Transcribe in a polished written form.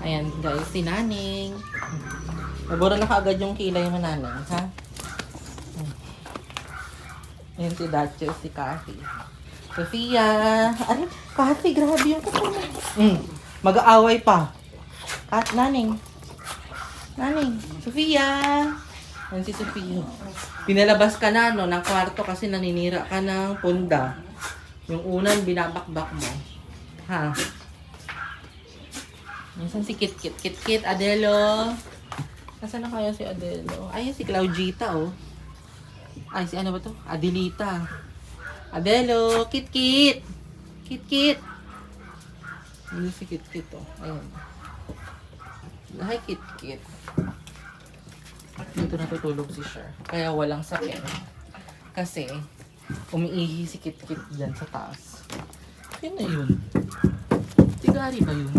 Ayan guys, si Naning. Nabura na kaagad yung kilay mo, Naning, ha? Ayan si Duchess, si Kathy. Sofia! Ay, Kathy, grabe yung kasama. Mag-aaway pa. Naning. Naning. Sofia! Ayan si Sofia. Pinalabas ka na, no, ng kwarto kasi naninira ka ng punda. Yung unan, binabakbak mo. Ha? Nasaan si Kit Kit? Kit Kit, Adelo. Nasaan na kaya si Adelo? Ay, si Claudita, oh. Ay, si ano ba to? Adelita. Adelo, Kit Kit. Kit Kit. Ano si Kit Kit, oh. Ayun. Hi, Kit Kit. Dito natutulog si Cher. Kaya walang sakit. Kasi, umiihi si Kit Kit dyan sa taas. Yun na yun. Tigari ba yun?